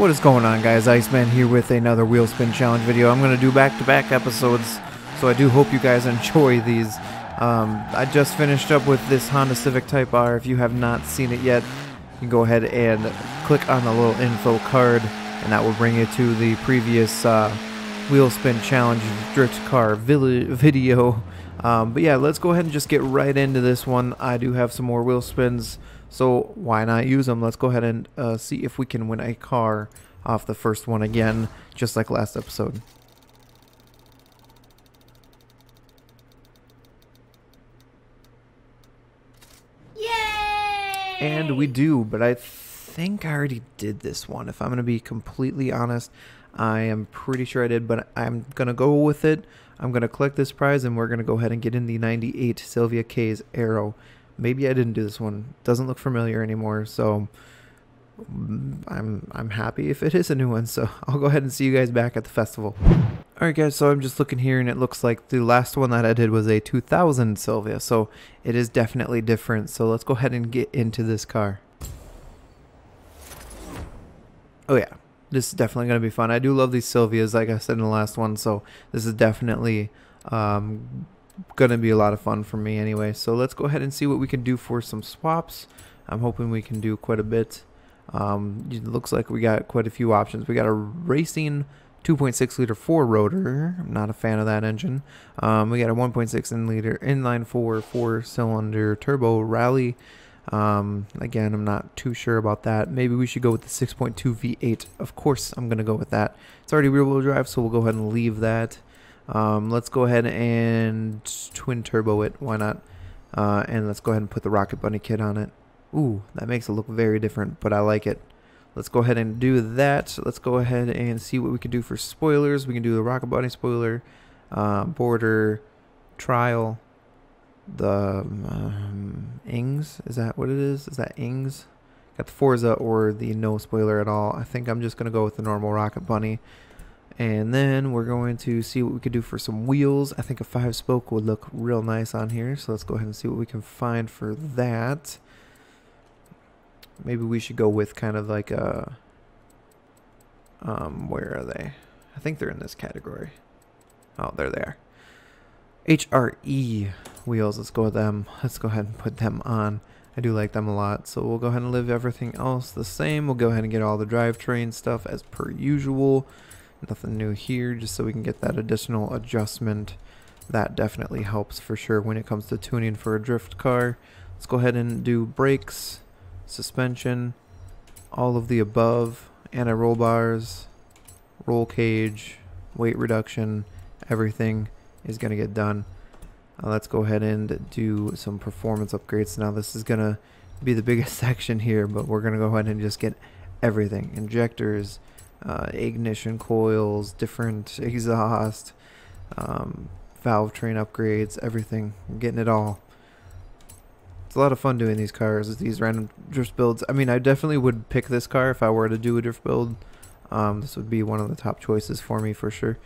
What is going on, guys? ICEMAN here with another Wheelspin challenge video. I'm going to do back-to-back episodes, so I do hope you guys enjoy these. I just finished up with this Honda Civic Type R. If you have not seen it yet, you can go ahead and click on the little info card, and that will bring you to the previous Wheelspin challenge drift car video. But yeah, let's go ahead and just get right into this one. I do have some more wheel spins, so why not use them? Let's go ahead and see if we can win a car off the first one again, just like last episode. Yay! And we do, but I think I already did this one. If I'm going to be completely honest, I am pretty sure I did, but I'm going to go with it. I'm going to collect this prize, and we're going to go ahead and get in the 98 Sylvia K's Arrow. Maybe I didn't do this one. Doesn't look familiar anymore, so I'm happy if it is a new one. So I'll go ahead and see you guys back at the festival. Alright guys, so I'm just looking here, and it looks like the last one that I did was a 2000 Sylvia, so it is definitely different. So let's go ahead and get into this car. Oh yeah, this is definitely going to be fun. I do love these Sylvias, like I said in the last one, so this is definitely going to be a lot of fun for me anyway. So let's go ahead and see what we can do for some swaps. I'm hoping we can do quite a bit. It looks like we got quite a few options. We got a racing 2.6 liter 4-rotor. I'm not a fan of that engine. We got a 1.6 liter inline 4-cylinder turbo rally. Again, I'm not too sure about that. Maybe we should go with the 6.2 V8. Of course, I'm going to go with that. It's already rear-wheel drive, so we'll go ahead and leave that. Let's go ahead and twin turbo it. Why not? And let's go ahead and put the Rocket Bunny kit on it. Ooh, that makes it look very different, but I like it. Let's go ahead and do that. Let's go ahead and see what we can do for spoilers. We can do the Rocket Bunny spoiler, border, trial, the Ings. Is that what it is? Is that Ings? Got the Forza or the no spoiler at all. I think I'm just going to go with the normal Rocket Bunny. And then we're going to see what we could do for some wheels. I think a 5-spoke would look real nice on here. So let's go ahead and see what we can find for that. Maybe we should go with kind of like a... where are they? I think they're in this category. Oh, there they are. HRE wheels. Let's go with them. Let's go ahead and put them on. I do like them a lot. So we'll go ahead and leave everything else the same. We'll go ahead and get all the drivetrain stuff as per usual. Nothing new here, just so we can get that additional adjustment. That definitely helps for sure when it comes to tuning for a drift car. Let's go ahead and do brakes, suspension, all of the above, anti-roll bars, roll cage, weight reduction, everything is going to get done. Let's go ahead and do some performance upgrades. Now this is going to be the biggest section here, but we're going to go ahead and just get everything. Injectors, ignition coils, different exhaust, valve train upgrades, everything. I'm getting it all. It's a lot of fun doing these cars, these random drift builds. I mean, I definitely would pick this car if I were to do a drift build. This would be one of the top choices for me for sure.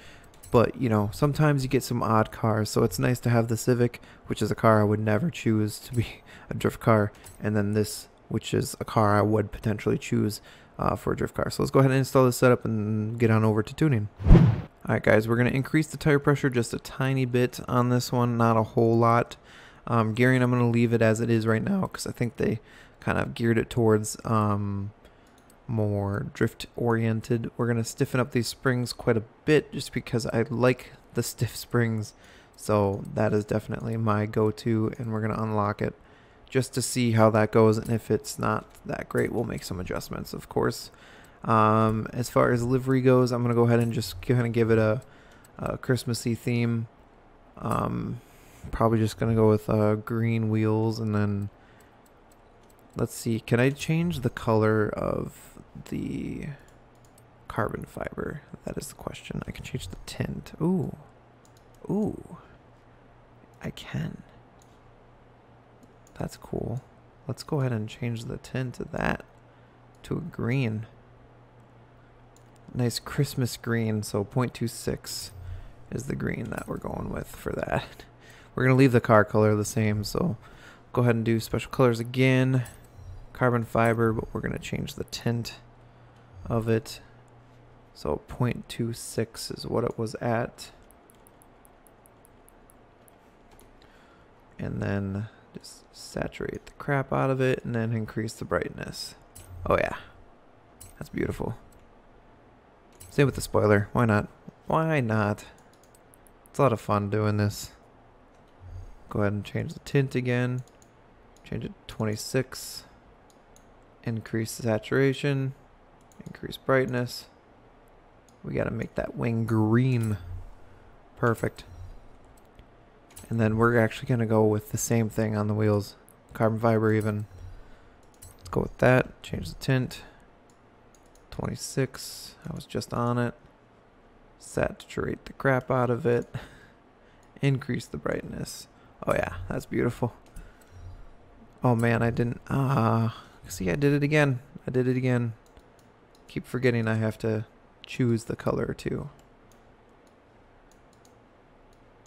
But, you know, sometimes you get some odd cars, so it's nice to have the Civic, which is a car I would never choose to be a drift car, and then this, which is a car I would potentially choose for a drift car. So let's go ahead and install this setup and get on over to tuning. Alright guys, we're going to increase the tire pressure just a tiny bit on this one, not a whole lot. Gearing, I'm going to leave it as it is right now because I think they kind of geared it towards more drift oriented. We're going to stiffen up these springs quite a bit just because I like the stiff springs. So that is definitely my go-to, and we're going to unlock it just to see how that goes, and if it's not that great, we'll make some adjustments, of course. As far as livery goes, I'm going to go ahead and just kind of give it a Christmassy theme. Probably just going to go with green wheels, and then let's see, can I change the color of the carbon fiber? That is the question. I can change the tint. Ooh. Ooh. I can. That's cool. Let's go ahead and change the tint of that to a green. Nice Christmas green. So 0.26 is the green that we're going with for that. We're going to leave the car color the same, so go ahead and do special colors again. Carbon fiber, but we're going to change the tint of it. So 0.26 is what it was at. And then just saturate the crap out of it and then increase the brightness. Oh yeah, that's beautiful. Same with the spoiler. Why not? Why not? It's a lot of fun doing this. Go ahead and change the tint again. Change it to 26. Increase the saturation. Increase brightness. We gotta make that wing green. Perfect. And then we're actually gonna go with the same thing on the wheels. Carbon fiber even. Let's go with that. Change the tint. 26. I was just on it. Saturate the crap out of it. Increase the brightness. Oh yeah, that's beautiful. Oh man, I didn't. See, I did it again. I did it again. Keep forgetting I have to choose the color too.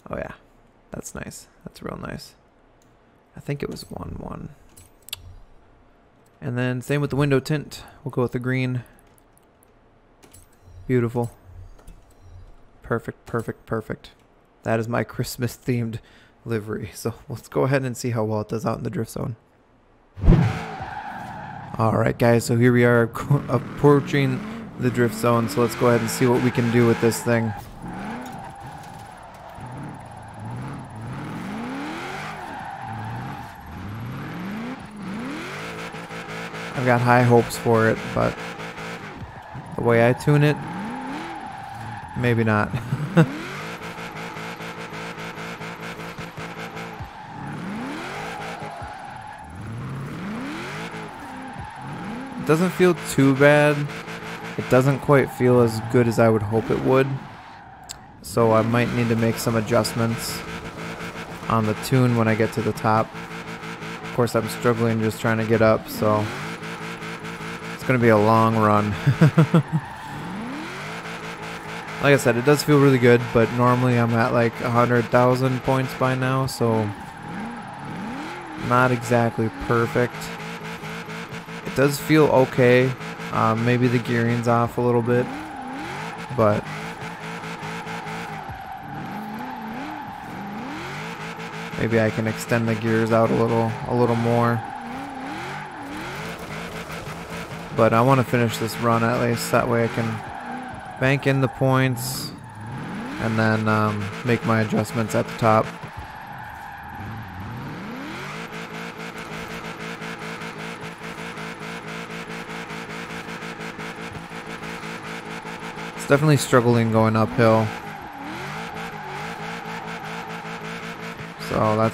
Oh yeah, that's nice. That's real nice. I think it was 1-1. And then same with the window tint. We'll go with the green. Beautiful. Perfect, perfect, perfect. That is my Christmas themed livery. So let's go ahead and see how well it does out in the drift zone. Alright guys, so here we are approaching the drift zone. So let's go ahead and see what we can do with this thing. I've got high hopes for it, but the way I tune it, maybe not. It doesn't feel too bad. It doesn't quite feel as good as I would hope it would. So I might need to make some adjustments on the tune when I get to the top. Of course, I'm struggling just trying to get up, so it's going to be a long run. Like I said, it does feel really good, but normally I'm at like 100,000 points by now, so not exactly perfect. It does feel okay. Maybe the gearing's off a little bit, but maybe I can extend the gears out a little more. But I want to finish this run at least, that way I can bank in the points and then make my adjustments at the top. It's definitely struggling going uphill. So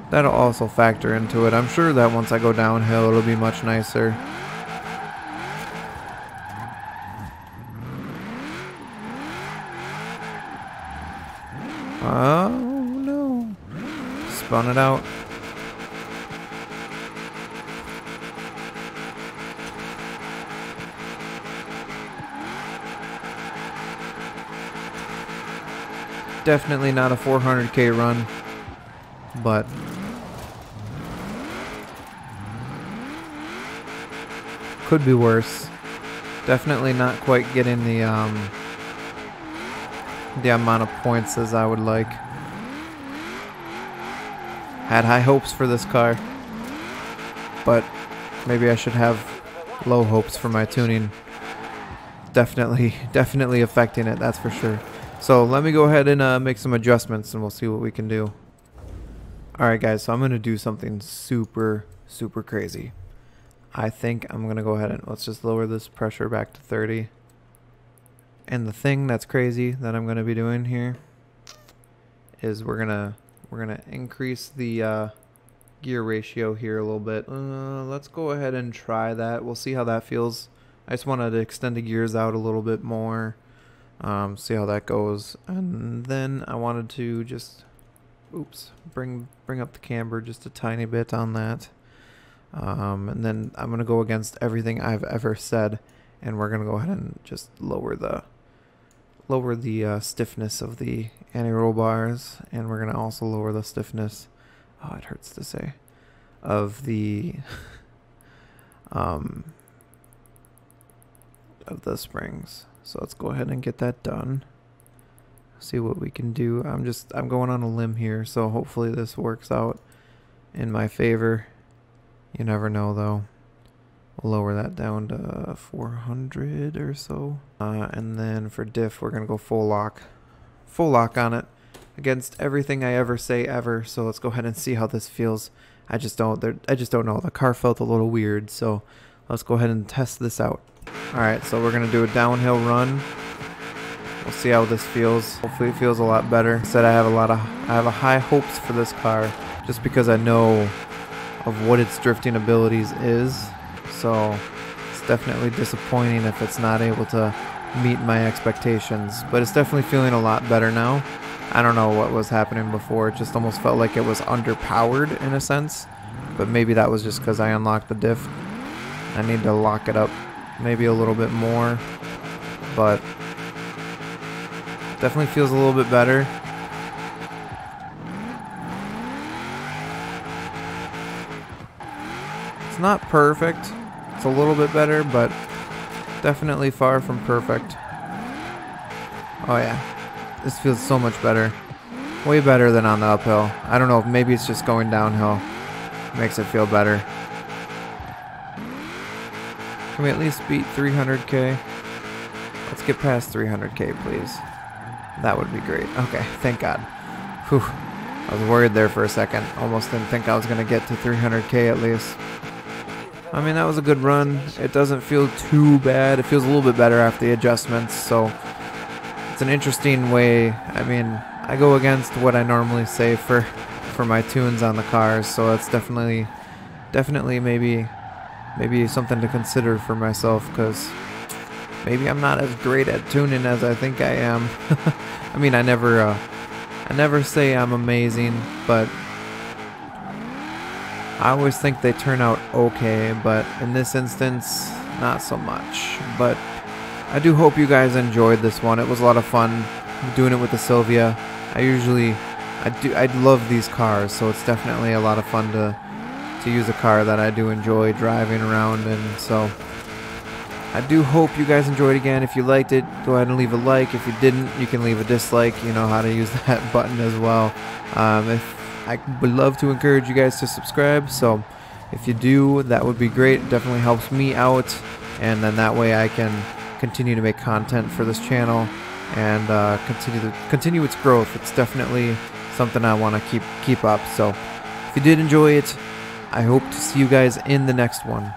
that'll also factor into it. I'm sure that once I go downhill it'll be much nicer. Oh no. Spun it out. Definitely not a 400k run, but could be worse. Definitely not quite getting the amount of points as I would like. Had high hopes for this car, but maybe I should have low hopes for my tuning. Definitely affecting it, that's for sure. So let me go ahead and make some adjustments and we'll see what we can do. Alright guys, so I'm going to do something super crazy. I think I'm going to go ahead and let's just lower this pressure back to 30. And the thing that's crazy that I'm going to be doing here is we're gonna increase the gear ratio here a little bit. Let's go ahead and try that. We'll see how that feels. I just wanted to extend the gears out a little bit more. See how that goes, and then I wanted to just bring up the camber just a tiny bit on that, and then I'm gonna go against everything I've ever said, and we're gonna go ahead and just lower the stiffness of the anti-roll bars, and we're gonna also lower the stiffness, oh it hurts to say, of the of the springs. So let's go ahead and get that done. See what we can do. I'm going on a limb here, so hopefully this works out in my favor. You never know though. We'll lower that down to 400 or so. And then for diff, we're gonna go full lock. Full lock on it against everything I ever say ever. So let's go ahead and see how this feels. I just don't know. The car felt a little weird, so let's go ahead and test this out. Alright, so we're gonna do a downhill run. We'll see how this feels. Hopefully it feels a lot better. Instead, I have a high hopes for this car just because I know of what its drifting abilities is. So it's definitely disappointing if it's not able to meet my expectations, but it's definitely feeling a lot better now. I don't know what was happening before. It just almost felt like it was underpowered in a sense, but maybe that was just because I unlocked the diff. I need to lock it up maybe a little bit more, but definitely feels a little bit better. It's not perfect. It's a little bit better, but definitely far from perfect. Oh yeah. This feels so much better. Way better than on the uphill. I don't know if maybe it's just going downhill. Makes it feel better. Can we at least beat 300k? Let's get past 300k, please. That would be great. Okay, thank God. Whew. I was worried there for a second. Almost didn't think I was going to get to 300k at least. I mean, that was a good run. It doesn't feel too bad. It feels a little bit better after the adjustments, so it's an interesting way. I mean, I go against what I normally say for my tunes on the cars, so it's definitely maybe something to consider for myself, because maybe I'm not as great at tuning as I think I am. I mean, I never say I'm amazing, but I always think they turn out okay, but in this instance, not so much. But I do hope you guys enjoyed this one. It was a lot of fun doing it with the Sylvia. I love these cars, so it's definitely a lot of fun to use a car that I do enjoy driving around, and so I do hope you guys enjoyed again. If you liked it, go ahead and leave a like. If you didn't, you can leave a dislike. You know how to use that button as well. I would love to encourage you guys to subscribe, so if you do, that would be great. It definitely helps me out, and then that way I can continue to make content for this channel and continue its growth. It's definitely something I want to keep up. So if you did enjoy it, I hope to see you guys in the next one.